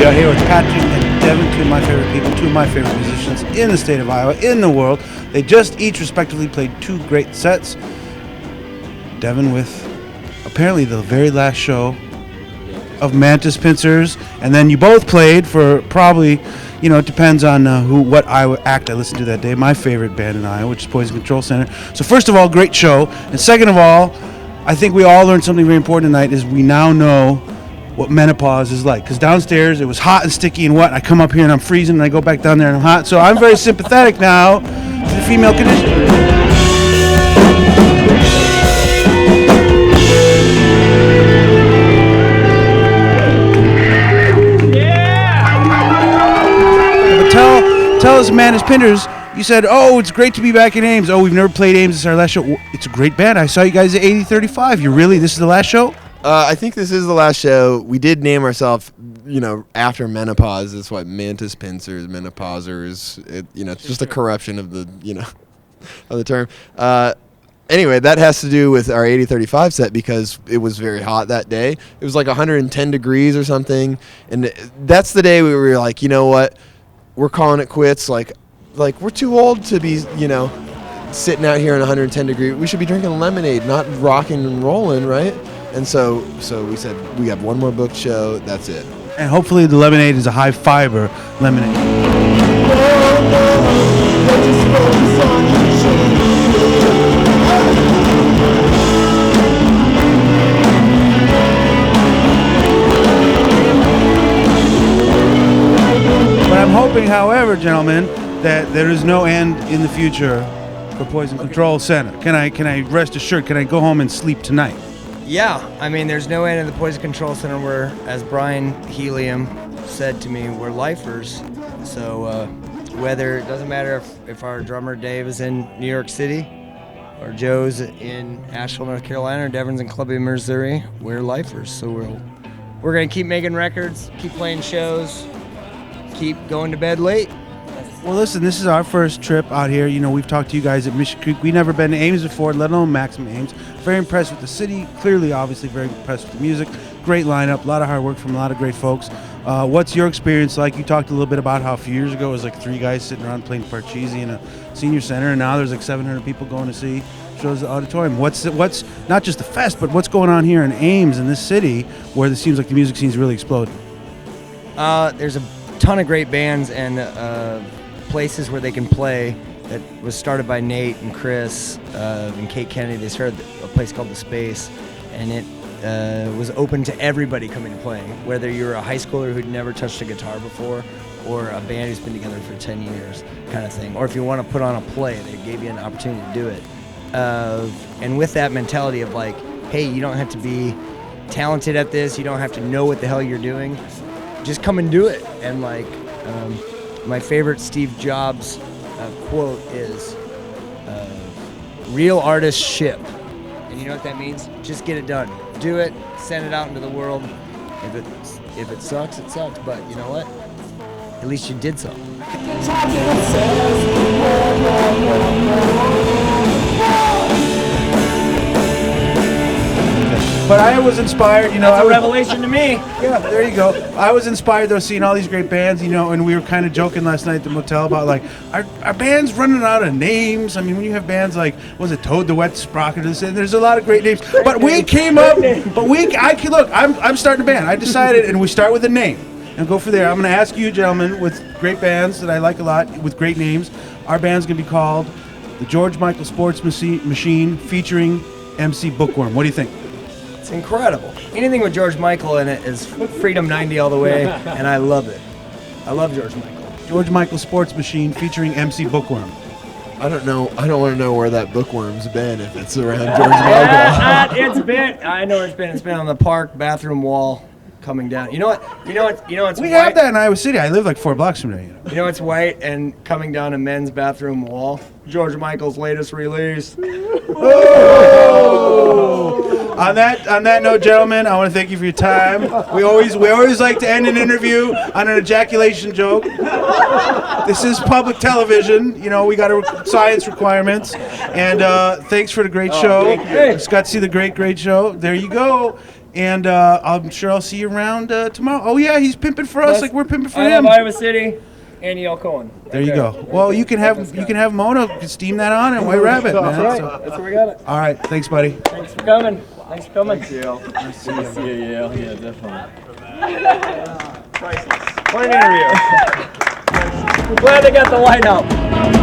are here with Patrick and Devin, two of my favorite people, two of my favorite musicians in the state of Iowa, in the world. They just each respectively played two great sets. Devin with apparently the very last show of Mantis Pincers, and then you both played for probably, it depends on what Iowa act I listened to that day. My favorite band in Iowa, which is Poison Control Center. So first of all, great show, and second of all, I think we all learned something very important tonight. Is we now know what menopause is like, because downstairs it was hot and sticky and wet. I come up here and I'm freezing, and I go back down there and I'm hot. So I'm very sympathetic now to the female condition. Tell us, Mantis Pincers, you said, it's great to be back in Ames. We've never played Ames. It's our last show. It's a great band. I saw you guys at 8035. This is the last show? I think this is the last show. We did name ourselves, after Menopause. That's why Mantis Pincers, Menopausers. It's just a corruption of the, of the term. Anyway, that has to do with our 8035 set because it was very hot that day. It was like 110 degrees or something. And that's the day we were like, you know what? We're calling it quits. Like we're too old to be, sitting out here in 110 degrees. We should be drinking lemonade, not rocking and rolling, right? And so we said we have one more booked show. That's it. And hopefully the lemonade is a high fiber lemonade. I'm hoping, however, gentlemen, that there is no end in the future for Poison Control Center. Can I rest assured? Can I go home and sleep tonight? Yeah, there's no end in the Poison Control Center. We're, as Brian Helium said to me, we're lifers. So whether it doesn't matter if our drummer Dave is in New York City, or Joe's in Asheville, North Carolina, or Devin's in Columbia, Missouri, we're lifers. So we're gonna keep making records, keep playing shows. Keep going to bed late. Well, listen, this is our first trip out here. We've talked to you guys at Mission Creek. We've never been to Ames before, let alone Maximum Ames. Very impressed with the city. Clearly, obviously, very impressed with the music. Great lineup. A lot of hard work from a lot of great folks. What's your experience like? You talked a little bit about how a few years ago it was like three guys sitting around playing Parcheesi in a senior center, and now there's like 700 people going to see shows at the auditorium. What's not just the fest, but what's going on here in Ames, in this city, where it seems like the music scene's really exploding? There's a ton of great bands and places where they can play. That was started by Nate and Chris and Kate Kennedy. They started a place called The Space, and it was open to everybody coming and playing, whether you're a high schooler who'd never touched a guitar before or a band who's been together for 10 years kind of thing. Or if you want to put on a play, they gave you an opportunity to do it. And with that mentality of like, hey, you don't have to be talented at this, you don't have to know what the hell you're doing. Just come and do it. And my favorite Steve Jobs quote is, real artists ship. And you know what that means? Just get it done. Do it, send it out into the world. If it sucks, it sucks. But you know what? At least you did something. But I was inspired, That's a revelation to me. Yeah, there you go. I was inspired though, seeing all these great bands, and we were kind of joking last night at the motel about like, are bands running out of names? When you have bands like, was it Toad the Wet Sprocket? There's a lot of great names. We came up, I'm starting a band. I decided, and we start with a name and go for there. I'm going to ask you, gentlemen, with great bands that I like a lot, with great names. Our band's going to be called the George Michael Sports Machine featuring MC Bookworm. What do you think? It's incredible. Anything with George Michael in it is Freedom 90 all the way, and I love it. I love George Michael. George Michael Sports Machine featuring MC Bookworm. I don't know. I don't want to know where that bookworm's been if it's around George Michael. I know where it's been. It's been on the park bathroom wall coming down. You know what? It's we white. have that in Iowa City. I live like 4 blocks from there. You know it's white and coming down a men's bathroom wall? George Michael's latest release. Oh! On that note, gentlemen, I want to thank you for your time. We always like to end an interview on an ejaculation joke. This is public television. We got science requirements. And thanks for the great show. Just got to see the great show. There you go. And I'm sure I'll see you around tomorrow. Oh yeah, he's pimping for us like we're pimping for I him. love Iowa City and Yale Cohen. There you go. Well, you can have Mona steam that on and White Rabbit, man. That's right. So- That's where we got it. all right, thanks, buddy. Thanks for coming. Thanks for coming. Yale. Nice to see you, Yale. Yeah, definitely. Priceless. What an interview. We're glad they got the light out.